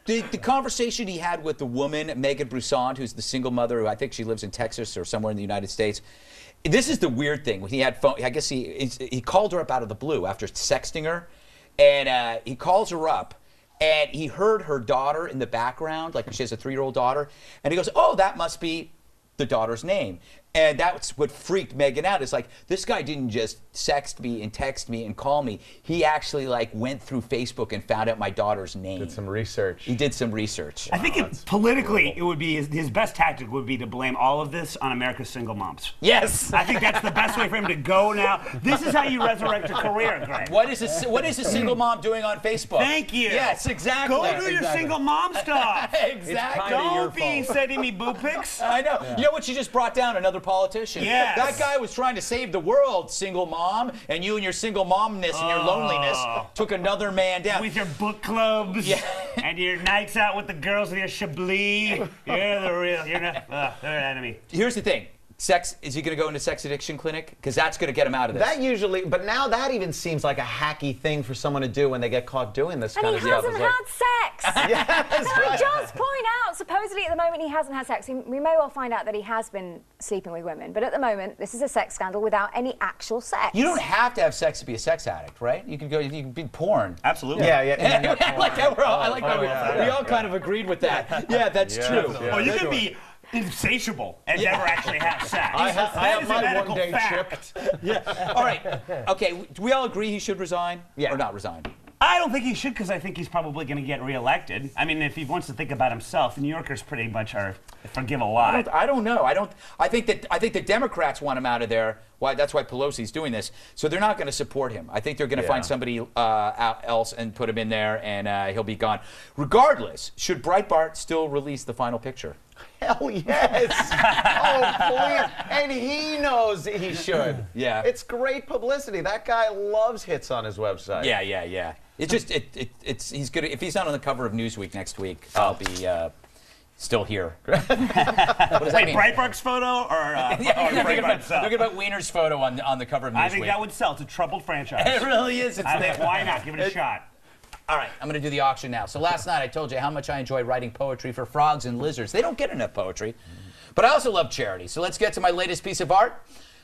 The conversation he had with the woman, Megan Broussard, who's the single mother, who I think she lives in Texas or somewhere in the United States. This is the weird thing. When he had phone, I guess he called her up out of the blue after sexting her, and he calls her up, and he heard her daughter in the background, like she has a 3-year-old daughter, and he goes, "Oh, that must be the daughter's name." And that's what freaked Megan out. It's like, this guy didn't just sext me and text me and call me. He actually like went through Facebook and found out my daughter's name. Did some research. He did some research. I think politically, it would be his best tactic would be to blame all of this on America's single moms. Yes. I think that's the best way for him to go now. This is how you resurrect a career, Greg. What is a single mom doing on Facebook? Thank you. Yes, exactly. Go do your single mom stuff. Exactly. Don't be sending me boo pics. I know. Yeah. You know what? She just brought down another politician. Yes. That guy was trying to save the world, single mom, and you and your single momness and your loneliness took another man down. With your book clubs and your nights out with the girls and your Chablis. You're the real, you're not, they're an enemy. Here's the thing. Is he going to go into sex addiction clinic? Because that's going to get him out of this. That usually, but now that even seems like a hacky thing for someone to do when they get caught doing this kind of stuff. And he hasn't had sex. Yes, Can right. I just point out, supposedly at the moment he hasn't had sex. We may well find out that he has been sleeping with women, but at the moment this is a sex scandal without any actual sex. You don't have to have sex to be a sex addict, right? You can be porn. Absolutely. Yeah. I like that. We all kind of agreed with that. Yeah, that's true. Well, you could be insatiable and never actually have sex. I have my medical one-day fact. All right. Okay. Do we all agree he should resign? Yeah. Or not resign? I don't think he should, because I think he's probably going to get reelected. I mean, if he wants to think about himself, the New Yorkers pretty much forgive a lot. I don't know. I think the Democrats want him out of there. That's why Pelosi's doing this. So they're not going to support him. I think they're going to find somebody else and put him in there, and he'll be gone. Regardless, should Breitbart still release the final picture? Hell yes! Oh, please. And he knows he should. Yeah. It's great publicity. That guy loves hits on his website. Yeah. It's just he's good. If he's not on the cover of Newsweek next week, I'll be still here. What does that mean? Breitbart's photo or Look about Wiener's photo on the cover of Newsweek. I think that would sell. It's a troubled franchise. It really is. I think, why not? Give it a shot. All right, I'm going to do the auction now. So last night I told you how much I enjoy writing poetry for frogs and lizards. They don't get enough poetry. But I also love charity. So let's get to my latest piece of art.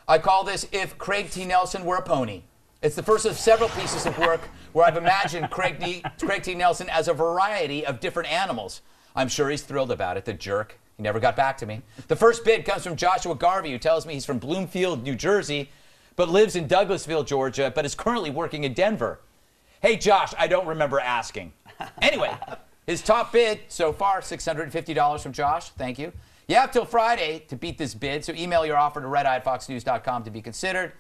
I call this If Craig T. Nelson Were a Pony. It's the first of several pieces of work where I've imagined Craig T. Nelson as a variety of different animals. I'm sure he's thrilled about it, the jerk. He never got back to me. The first bid comes from Joshua Garvey, who tells me he's from Bloomfield, New Jersey, but lives in Douglasville, Georgia, but is currently working in Denver. Hey, Josh, I don't remember asking. Anyway, his top bid so far, $650 from Josh. Thank you. You have till Friday to beat this bid, so email your offer to redeye@foxnews.com to be considered.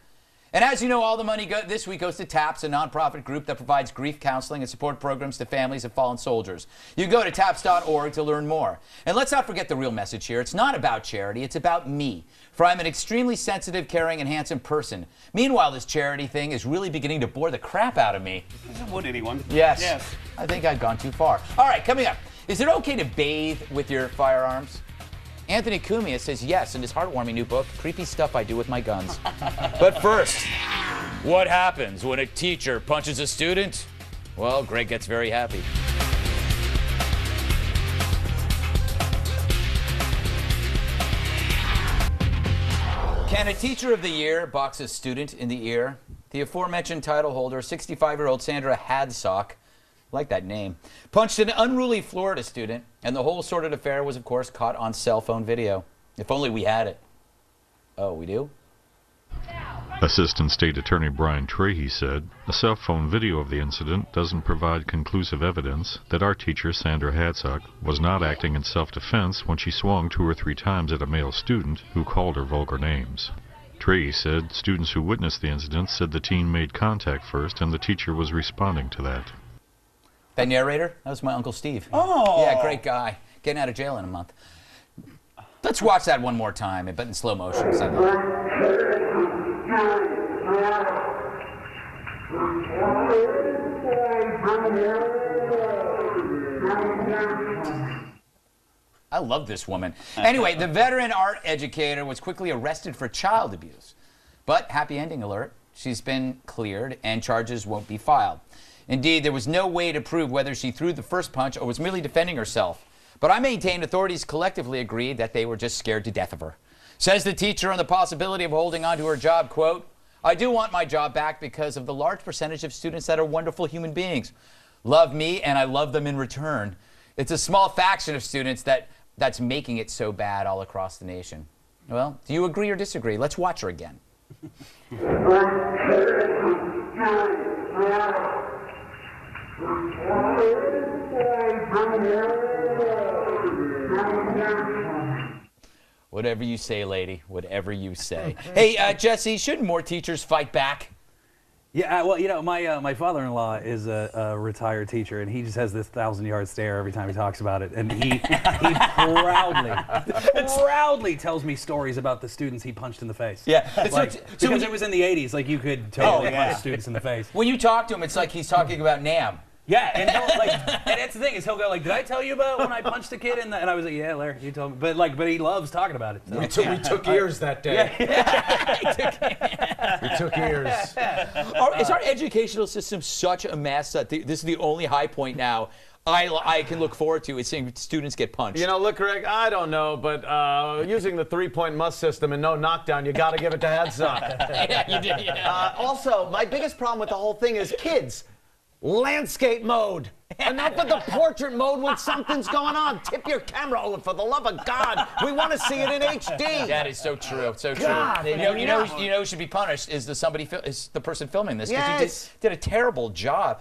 And as you know, all the money this week goes to TAPS, a nonprofit group that provides grief counseling and support programs to families of fallen soldiers. You can go to taps.org to learn more. And let's not forget the real message here. It's not about charity, it's about me. For I'm an extremely sensitive, caring, and handsome person. Meanwhile, this charity thing is really beginning to bore the crap out of me. Would anyone? Yes. I think I've gone too far. All right, coming up. Is it okay to bathe with your firearms? Anthony Cumia says yes in his heartwarming new book, Creepy Stuff I Do With My Guns. But first, what happens when a teacher punches a student? Well, Greg gets very happy. Can a teacher of the year box a student in the ear? The aforementioned title holder, 65-year-old Sandra Hadsock, like that name, punched an unruly Florida student, and the whole sordid affair was, of course, caught on cell phone video. If only we had it. Oh, we do? Assistant State Attorney Brian Trahey said, a cell phone video of the incident doesn't provide conclusive evidence that our teacher, Sandra Hadsock, was not acting in self-defense when she swung 2 or 3 times at a male student who called her vulgar names. Trahey said students who witnessed the incident said the teen made contact first and the teacher was responding to that. That narrator? That was my Uncle Steve. Oh! Yeah, great guy. Getting out of jail in a month. Let's watch that one more time, but in slow motion. I love this woman. Anyway, the veteran art educator was quickly arrested for child abuse. But happy ending alert. She's been cleared and charges won't be filed. Indeed, there was no way to prove whether she threw the first punch or was merely defending herself. But I maintain authorities collectively agreed that they were just scared to death of her. Says the teacher on the possibility of holding on to her job, quote, I do want my job back because of the large percentage of students that are wonderful human beings. Love me and I love them in return. It's a small faction of students that's making it so bad all across the nation. Well, do you agree or disagree? Let's watch her again. Whatever you say, lady. Whatever you say. Hey, Jesse, shouldn't more teachers fight back? Yeah, well, you know, my father-in-law is a retired teacher, and he just has this 1,000-yard stare every time he talks about it. And he proudly tells me stories about the students he punched in the face. Yeah. Because it was in the 80s, like you could totally punch students in the face. When you talk to him, it's like he's talking about Nam. Yeah, and and that's the thing is he'll go like, "Did I tell you about when I punched a kid?" And I was like, "Yeah, Larry, you told me." But he loves talking about it. So. We took ears that day. Yeah. We took ears. Is our educational system such a mess that this is the only high point now I can look forward to is seeing students get punched? You know, look, Greg, I don't know, but using the three-point must system and no knockdown, you got to give it to Hadsock. Yeah, you did. Yeah. Also, my biggest problem with the whole thing is kids. Landscape mode. Enough of the portrait mode when something's going on. Tip your camera over, for the love of God. We want to see it in HD. That is so true. So God, true. You know who should be punished is the person filming this because Yes. he did a terrible job.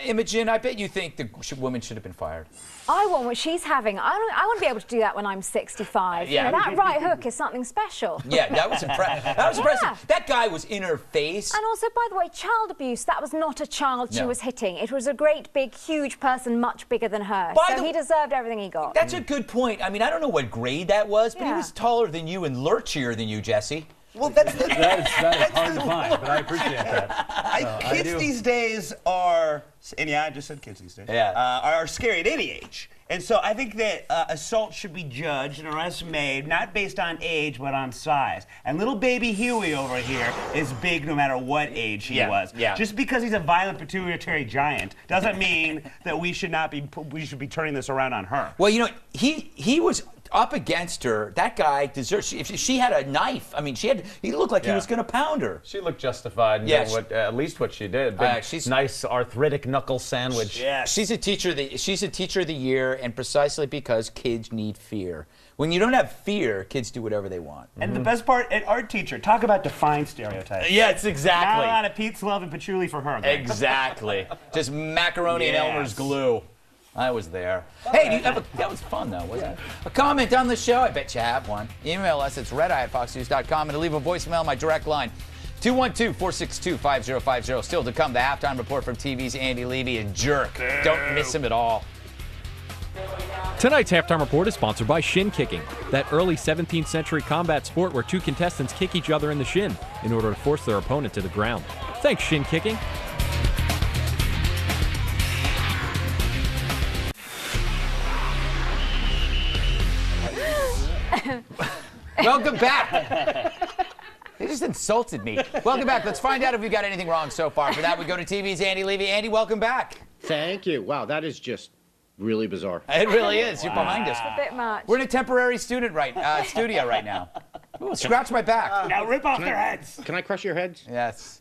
Imogen, I bet you think the woman should have been fired. I want what she's having. I want to be able to do that when I'm 65. Yeah. You know, that right hook is something special. Yeah, that was impressive. That was impressive. Yeah. That guy was in her face. And also, by the way, child abuse, that was not a child she No. was hitting. It was a great, big, huge person, much bigger than her. By So the- he deserved everything he got. That's a good point. I mean, I don't know what grade that was, but he Yeah. was taller than you and lurchier than you, Jesse. Well, that's the That is hard to find, but I appreciate that. kids do. these days are, and yeah, I just said kids these days, Yeah. are scary at any age. And so I think that assault should be judged and arrests made not based on age but on size. And little baby Huey over here is big no matter what age he was. Yeah. Just because he's a violent pituitary giant doesn't mean that we should be turning this around on her. Well, you know, he was up against her. That guy deserves. If she had a knife, I mean, he looked like he was going to pound her. She looked justified in Yeah, doing at least what she did. Big, she's- nice arthritic knuckle sandwich. Yes. She's a teacher of the year, and precisely because kids need fear. When you don't have fear, kids do whatever they want. And the best part, an art teacher, talk about defined stereotypes. Yes, Not exactly. a lot of Pete's love and patchouli for her. Greg. Exactly. Just macaroni and Yes. Elmer's glue. I was there. Hey, that was fun, though, wasn't it? A comment on the show? I bet you have one. Email us. It's redeye@foxnews.com, and to leave a voicemail, my direct line, 212-462-5050. Still to come, the halftime report from TV's Andy Levy and Jerk. Don't miss him at all. Tonight's halftime report is sponsored by shin kicking, that early 17th century combat sport where two contestants kick each other in the shin in order to force their opponent to the ground. Thanks, shin kicking. Welcome back. They just insulted me. Welcome back. Let's find out if we got anything wrong so far. For that, we go to TV's Andy Levy. Andy, welcome back. Thank you. Wow, that is just really bizarre. It really is. You're behind us. A bit much. We're in a temporary studio right now. Ooh, scratch my back. Now rip off their heads. Can I crush your heads? Yes.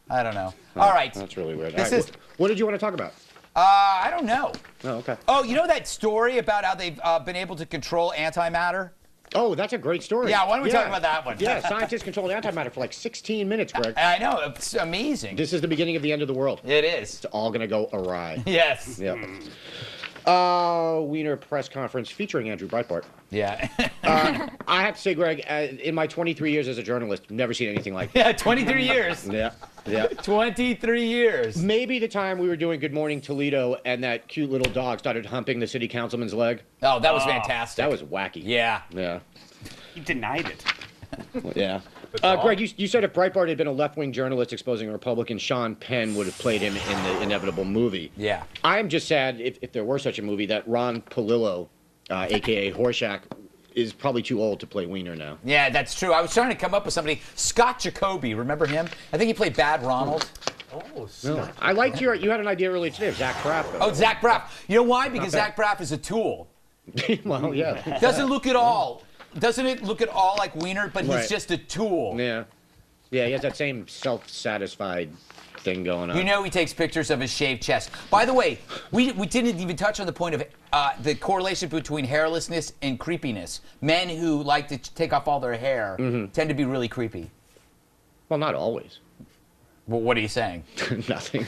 I don't know. All right. That's really weird. This All is- right, what did you want to talk about? I don't know. Oh, okay. Oh, you know that story about how they've been able to control antimatter? Oh, that's a great story. Yeah, why don't we talk about that one? Yeah, scientists controlled antimatter for like 16 minutes, Greg. I know. It's amazing. This is the beginning of the end of the world. It is. It's all going to go awry. Yes. Yep. Wiener press conference featuring Andrew Breitbart. Yeah. I have to say, Greg, in my 23 years as a journalist, never seen anything like it. Yeah, 23 years. Yeah, yeah. 23 years. Maybe the time we were doing Good Morning Toledo and that cute little dog started humping the city councilman's leg. Oh, that was fantastic. That was wacky. Yeah. Yeah. He denied it. Yeah. Greg, you said if Breitbart had been a left-wing journalist exposing a Republican, Sean Penn would have played him in the inevitable movie. Yeah. I'm just sad, if there were such a movie, that Ron Palillo, a.k.a. Horshack, is probably too old to play Wiener now. Yeah, that's true. I was trying to come up with somebody. Scott Jacoby, remember him? I think he played Bad Ronald. Oh, No. I liked you had an idea earlier today of Zach Braff. Though. Oh, Zach Braff. You know why? Because Zach Braff is a tool. Well, yeah. Doesn't look at all like Wiener, but he's just a tool. Yeah. Yeah, he has that same self-satisfied thing going on. You know he takes pictures of his shaved chest. By the way, we didn't even touch on the point of the correlation between hairlessness and creepiness. Men who like to take off all their hair tend to be really creepy. Well, not always. Well, what are you saying? Nothing.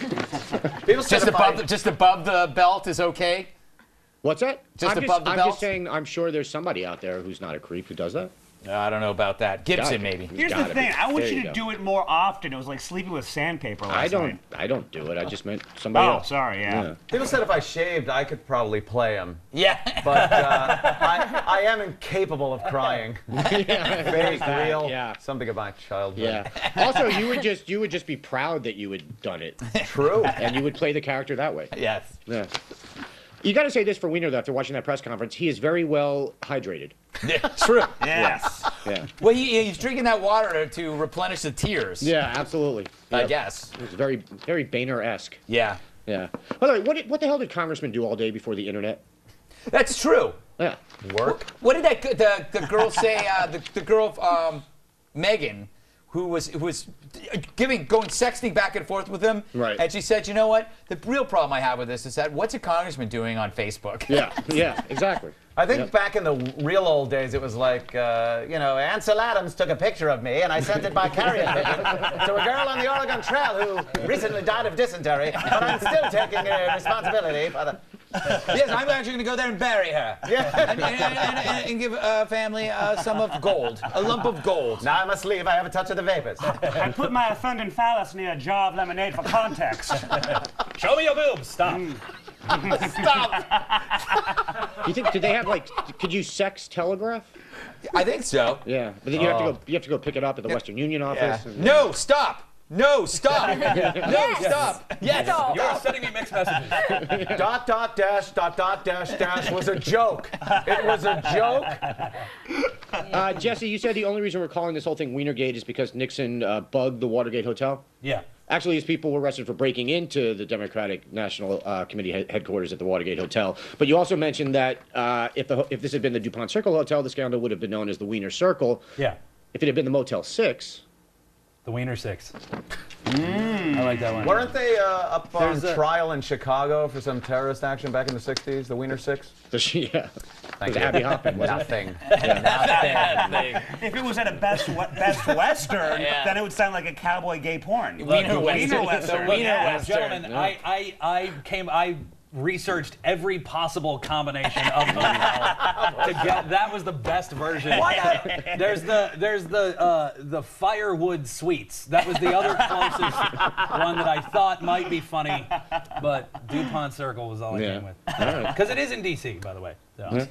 Just above the belt is okay? What's that? Just above the belt? I'm just saying, I'm sure there's somebody out there who's not a creep who does that. I don't know about that. Gibson, maybe. Here's the thing. I want you to do it more often. It was like sleeping with sandpaper last night. I don't do it. I just meant somebody else. Oh, sorry, yeah. People said if I shaved, I could probably play him. Yeah. But I am incapable of crying. Fake, real. Yeah. Something about childhood. Yeah. Also, you would just be proud that you had done it. True. And you would play the character that way. Yes. Yeah. You got to say this for Wiener, though, after watching that press conference. He is very well hydrated. Yeah, true. Yes. Yeah. Well, he's drinking that water to replenish the tears. Yeah, absolutely. I guess. It's very, very Boehner-esque. Yeah. Yeah. By the way, what the hell did congressmen do all day before the internet? That's true. Yeah. Work. What did the girl say? The girl, Megan, who was going sexting back and forth with him. Right. And she said, you know what? The real problem I have with this is that what's a congressman doing on Facebook? Yeah. Yeah. Exactly. I think back in the real old days, it was like, Ansel Adams took a picture of me, and I sent it by carrier pigeon to a girl on the Oregon Trail who recently died of dysentery, but I'm still taking responsibility for the... Yes, I'm actually going to go there and bury her. Yeah. And give family some of gold, a lump of gold. Now I must leave. I have a touch of the vapors. I put my offending phallus near a jar of lemonade for context. Show me your boobs. Stop. Stop. You think? Did they have Could you sex telegraph? I think so. Yeah, but then you have to go pick it up at the Western Union office. Yeah. And, No, stop. No, stop. No, stop. Yes. You're sending me mixed messages. .. was a joke. It was a joke. Jesse, you said the only reason we're calling this whole thing Wienergate is because Nixon bugged the Watergate Hotel? Yeah. Actually, his people were arrested for breaking into the Democratic National Committee headquarters at the Watergate Hotel. But you also mentioned that if this had been the DuPont Circle Hotel, the scandal would have been known as the Wiener Circle. Yeah. If it had been the Motel 6... The Wiener 6. I like that one. Weren't they up on trial in Chicago for some terrorist action back in the 60s, the Wiener Six? Yeah. Thank you. Abby Hoffman, wasn't it? Nothing. Nothing. If it was at a Best Western, then it would sound like a cowboy gay porn. Wiener Western. Western. The Wiener Yeah. Western. Gentlemen, I researched every possible combination of them to get. That was the best version. There's the Firewood Sweets. That was the other closest one that I thought might be funny, but DuPont Circle was all I came with. Because it is in D.C., by the way. So.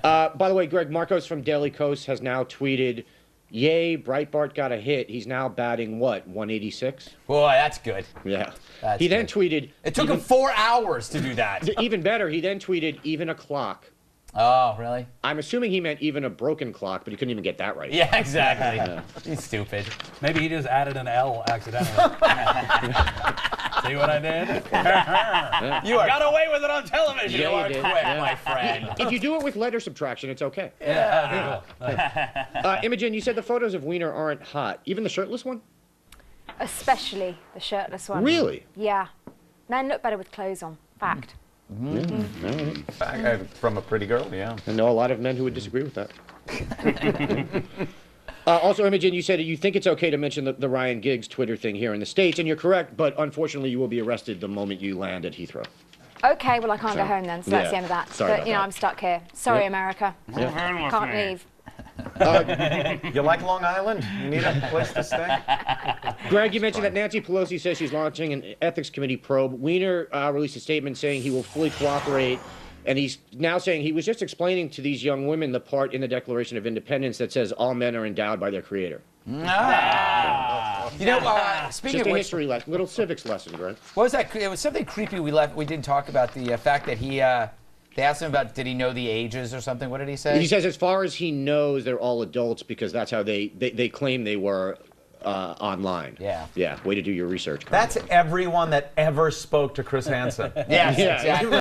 By the way, Greg, Marcos from Daily Kos has now tweeted, yay, Breitbart got a hit. He's now batting, what, 186? Boy, that's good. Yeah. That's he then good. tweeted... It took him 4 hours to do that. Even better, he then tweeted, even a clock. Oh, really? I'm assuming he meant even a broken clock, but he couldn't even get that right. Yeah, exactly. He's stupid. Maybe he just added an L accidentally. See what I did? You got away with it on television. Yeah, are you did. quick, Yeah. my friend. If you do it with letter subtraction, it's okay. Yeah. Imogen, you said the photos of Wiener aren't hot. Even the shirtless one? Especially the shirtless one. Really? Yeah. Men look better with clothes on. Fact. From a pretty girl, yeah. I know a lot of men who would disagree with that. Also, Imogen, you said you think it's okay to mention the Ryan Giggs Twitter thing here in the States, and you're correct, but unfortunately you will be arrested the moment you land at Heathrow. Okay, well I can't go home then, so that's the end of that. Sorry but about you know, that. I'm stuck here. Sorry, America. Can't leave. You like Long Island? You need a place to stay? Greg, you mentioned that Nancy Pelosi says she's launching an ethics committee probe. Wiener released a statement saying he will fully cooperate, and he's now saying he was just explaining to these young women the part in the Declaration of Independence that says all men are endowed by their creator. You know, speaking Just of a which, history lesson, little civics lesson, Greg. what was that? It was something creepy we didn't talk about the fact that he. They asked him about did he know the ages or something. What did he say? He says as far as he knows, they're all adults because that's how they claim they were online. Yeah. Yeah. Way to do your research. That's everyone that ever spoke to Chris Hansen. Yes, Yeah. exactly.